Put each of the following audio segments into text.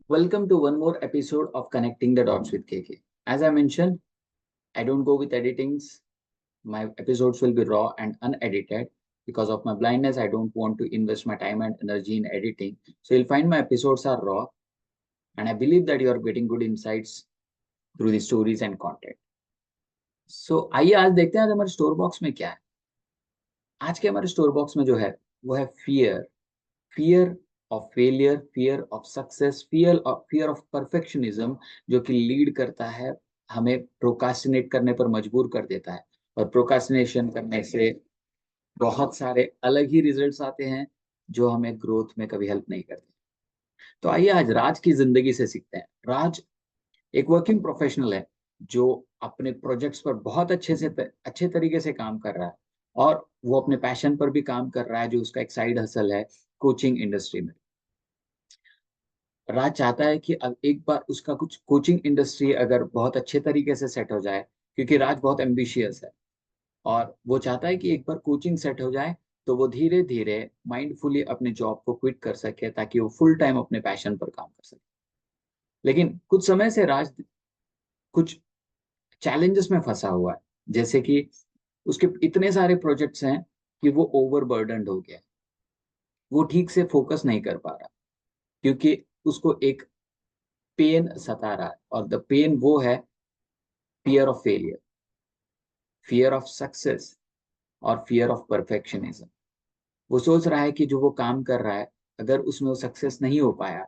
Welcome to one more episode of Connecting the Dots with KK. As I mentioned, I don't go with editings. My episodes will be raw and unedited. Because of my blindness, I don't want to invest my time and energy in editing. So you'll find my episodes are raw, and I believe that you are getting good insights through the stories and content. So आइए आज देखते हैं आज हमारे store box में क्या है। आज के हमारे स्टोर बॉक्स में जो है वो है fear. Fear of failure, fear of success, fear of perfectionism, जो कि लीड करता है, हमें प्रोकास्टिनेट करने पर मजबूर कर देता है। और प्रोकास्टिनेशन करने से बहुत सारे अलग ही रिजल्ट्स आते हैं जो हमें ग्रोथ में कभी हेल्प नहीं करते। तो आइए आज राज की जिंदगी से सीखते हैं। राज एक वर्किंग प्रोफेशनल है जो अपने प्रोजेक्ट्स पर बहुत अच्छे तरीके से काम कर रहा है, और वो अपने पैशन पर भी काम कर रहा है जो उसका एक साइड हसल है कोचिंग इंडस्ट्री में। राज चाहता है कि एक बार उसका कुछ कोचिंग इंडस्ट्री अगर बहुत अच्छे तरीके से सेट हो जाए, क्योंकि राज बहुत एम्बिशियस है और वो चाहता है कि एक बार कोचिंग सेट हो जाए तो वो धीरे धीरे माइंडफुली अपने जॉब को क्विट कर सके ताकि वो फुल टाइम अपने पैशन पर काम कर सके। लेकिन कुछ समय से राज कुछ चैलेंजेस में फंसा हुआ है, जैसे कि उसके इतने सारे प्रोजेक्ट्स हैं कि वो ओवरबर्डनड हो गया है। वो ठीक से फोकस नहीं कर पा रहा क्योंकि उसको एक पेन सता रहा है, और द पेन वो है fear of failure, fear of success और फियर ऑफ परफेक्शनिज्म। वो सोच रहा है कि जो वो काम कर रहा है, अगर उसमें वो सक्सेस नहीं हो पाया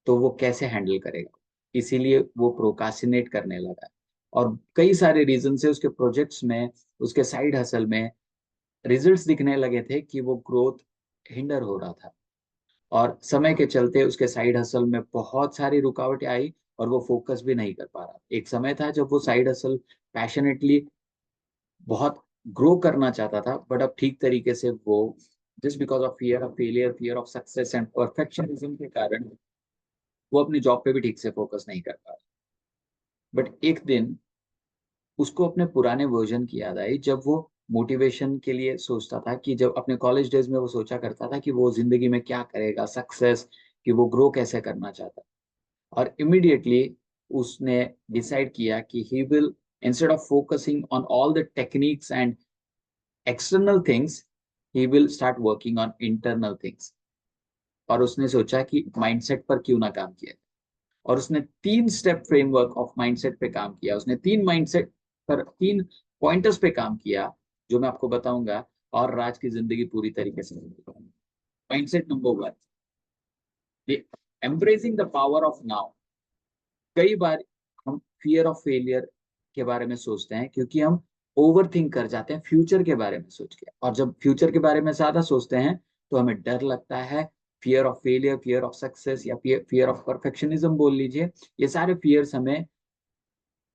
तो वो कैसे हैंडल करेगा। इसीलिए वो प्रोकास्टिनेट करने लगा है। और कई सारे रीजन से उसके प्रोजेक्ट्स में, उसके साइड हसल में रिजल्ट्स दिखने लगे थे कि वो ग्रोथ हिंडर हो रहा था, और समय के चलते उसके साइड हसल में बहुत सारी रुकावटें आई और वो फोकस भी नहीं कर पा रहा। एक समय था जब वो साइड हसल पैशनेटली बहुत ग्रो करना चाहता था, बट अब ठीक तरीके से वो just because of fear of failure, fear of success and perfectionism के कारण वो अपनी जॉब पे भी ठीक से फोकस नहीं कर पा रहा। बट एक दिन उसको अपने पुराने वर्जन की याद आई, जब वो मोटिवेशन के लिए सोचता था कि जब अपने कॉलेज डेज में वो सोचा करता था कि वो जिंदगी में क्या करेगा, सक्सेस कि वो ग्रो कैसे करना चाहता है। और इमिडिएटली उसने डिसाइड किया कि he will, instead of focusing on all the techniques and external things, he will start working on internal things. और उसने सोचा कि माइंडसेट पर क्यों ना काम किया। और उसने 3 स्टेप फ्रेमवर्क ऑफ माइंडसेट पे काम किया। उसने 3 माइंडसेट पर 3 पॉइंटर्स पे काम किया जो मैं आपको बताऊंगा, और राज की जिंदगी पूरी तरीके से। Mindset number 1, embracing the power of now. कई बार हम फियर ऑफ फेलियर के बारे में सोचते हैं क्योंकि हम ओवर थिंक कर जाते हैं फ्यूचर के बारे में सोच के, और जब फ्यूचर के बारे में ज्यादा सोचते हैं तो हमें डर लगता है। Fear of failure, fear of success या फियर ऑफ परफेक्शनिज्म बोल लीजिए, ये सारे फियर्स हमें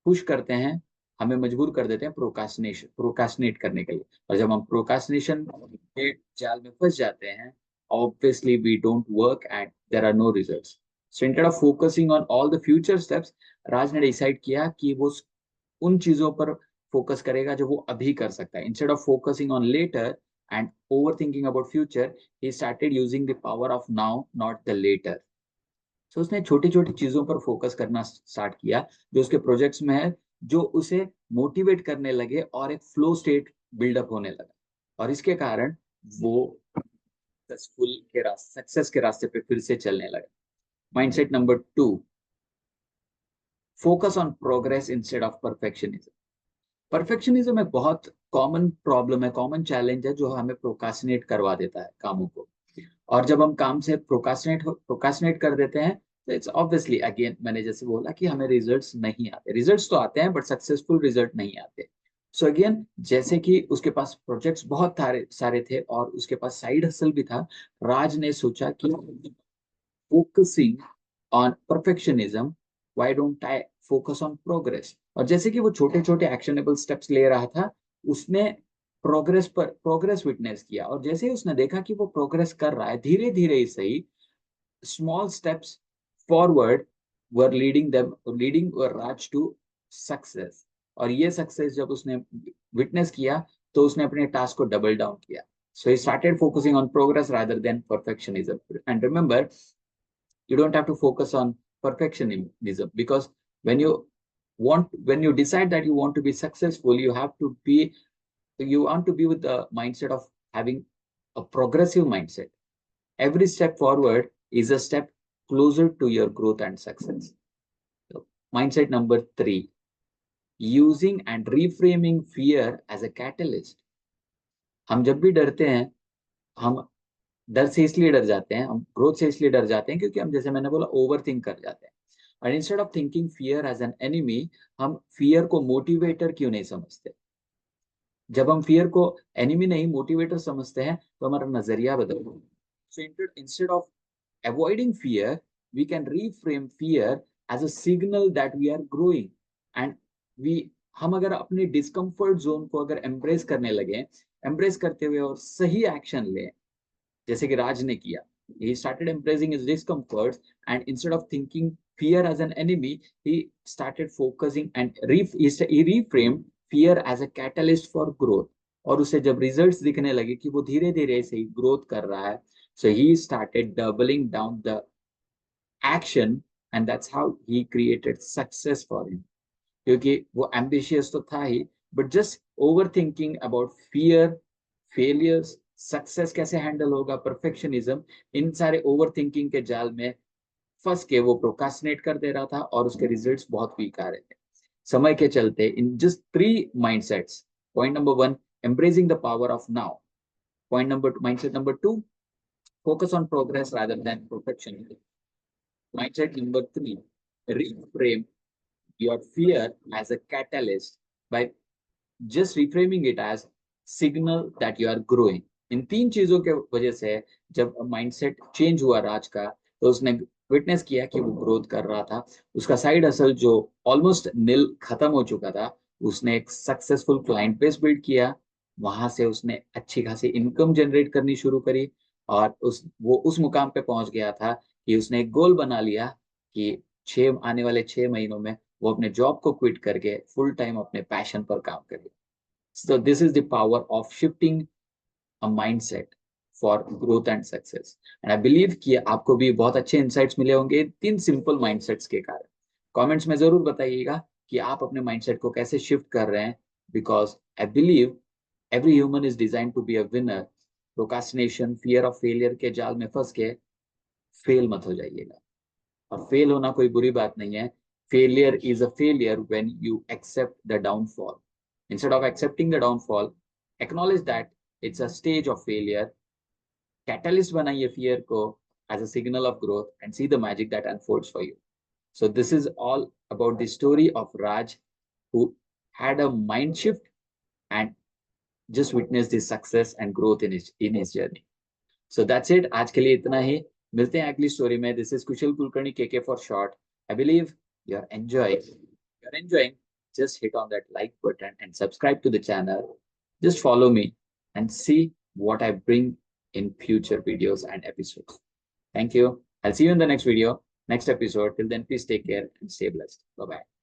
पुश करते हैं, हमें मजबूर कर देते हैं प्रोकास्टिनेट करने के लिए। और जब हम प्रोकास्टिनेशन के जाल में फंस जाते हैं, obviously we don't work and there are no results. So instead of focusing on all the future steps, राज ने डिसाइड किया कि वो उन चीजों पर फोकस करेगा जो वो अभी कर सकता है। Instead of focusing on later and over thinking about future, he started using the power of now, not the later. So उसने छोटी छोटी चीजों पर फोकस करना स्टार्ट किया जो उसके प्रोजेक्ट्स में है, जो उसे मोटिवेट करने लगे और एक फ्लो स्टेट बिल्डअप होने लगा। और इसके कारण वो सक्सेस के रास्ते पे फिर से चलने लगा। Mindset number 2, focus on progress instead of perfectionism. Perfectionism एक बहुत कॉमन प्रॉब्लम है, कॉमन चैलेंज है जो हमें प्रोकास्टिनेट करवा देता है कामों को। और जब हम काम से प्रोकास्टिनेट कर देते हैं तो इट्स ऑब्वियसली, अगेन मैंने जैसे बोला कि हमें रिजल्ट्स नहीं आते। रिजल्ट्स तो आते हैं बट सक्सेसफुल रिजल्ट नहीं आते। सो अगेन, जैसे कि उसके पास प्रोजेक्ट्स बहुत सारे सारे थे और उसके पास साइड हसल भी था, राज ने सोचा कि focusing on perfectionism, why don't I focus on progress. और जैसे कि वो छोटे छोटे एक्शनेबल स्टेप्स ले रहा था, उसने प्रोग्रेस विटनेस किया। और जैसे ही उसने देखा कि वो प्रोग्रेस कर रहा है धीरे धीरे ही सही, small steps forward were leading राज टू सक्सेस। और ये सक्सेस जब उसने विटनेस किया तो उसने अपने टास्क को डबल डाउन किया। So he started focusing on progress rather than perfectionism. And remember, you don't have to focus on perfectionism, because when you decide that you want to be successful, you want to be with the mindset of having a progressive mindset. Every step forward is a step closer to your growth and success. So, mindset number 3, using and reframing fear as a catalyst. हम जब भी डरते हैं, हम डर से इसलिए डर जाते हैं, हम ग्रोथ से इसलिए डर जाते हैं क्योंकि हम, जैसे मैंने बोला, ओवर थिंक कर जाते हैं. और instead of thinking fear as an enemy, हम फियर को मोटिवेटर क्यों नहीं समझते? जब हम फियर को एनिमी नहीं मोटिवेटर समझते हैं तो हमारा नजरिया बदलता है. So instead of avoiding fear, we can reframe fear as a signal that we are growing. And हम अगर अपने डिस्कम्फर्ट जोन को अगर एम्ब्रेस करने लगे, एम्ब्रेस करते हुए और सही एक्शन ले, जैसे कि राज ने किया. He started embracing his discomforts, and instead of thinking fear as an enemy, he started focusing and he reframed fear as a catalyst for growth. और उसे जब रिजल्ट्स दिखने लगे कि वो धीरे धीरे से ग्रोथ कर रहा है, so he started doubling down the action, and that's how he created success for him. क्योंकि वो ambitious तो था ही, but just overthinking about fear, failures, success कैसे हैंडल होगा, परफेक्शनिज्म, इन सारे ओवरथिंकिंग के जाल में फंस के वो प्रोकास्टिनेट कर दे रहा था और उसके रिजल्ट्स बहुत वीक आ रहे थे. समय के चलते in just 3 mindsets. Point number 1, embracing the power of now. Mindset number 2, focus on progress rather than perfection. Mindset number 3, reframe your fear as a catalyst by just reframing it as signal that you are growing. इन 3 चीजों के वजह से जब mindset change हुआ राज का, तो उसने witness किया कि वो ग्रोथ कर रहा था. उसका साइड हसल जो ऑलमोस्ट निल खत्म हो चुका था, उसने एक सक्सेसफुल क्लाइंट बेस बिल्ड किया. वहां से उसने अच्छी खासी इनकम जनरेट करनी शुरू करी और वो उस मुकाम पे पहुंच गया था कि उसने एक गोल बना लिया कि आने वाले 6 महीनों में वो अपने जॉब को क्विट करके फुल टाइम अपने पैशन पर काम करे. So this is the power of shifting a mindset for growth and success. And I believe कि आपको भी बहुत अच्छे insights मिले होंगे 3 simple mindsets के कारण. Comments में जरूर बताइएगा कि आप अपने mindset को कैसे shift कर रहे हैं, because I believe every human is designed to be a winner. Procrastination, fear of failure के जाल में फंस के fail मत हो जाइएगा. और fail होना कोई बुरी बात नहीं है. Failure is a failure when you accept the downfall. Instead of accepting the downfall, acknowledge that it's a stage of failure. Catalyst बनाइए fear को as a signal of growth and see the magic that unfolds for you. So this is all about the story of Raj, who had a mind shift and just witnessed the success and growth in his journey. So that's it. आज के लिए इतना ही. मिलते हैं अगली story में. This is Kushal Kulkarni, KK for short. I believe you're enjoying. Just hit on that like button and subscribe to the channel. Just follow me and see what I bring in future videos and episodes. Thank you. I'll see you in the next video, next episode. Till then, please take care and stay blessed. Bye-bye.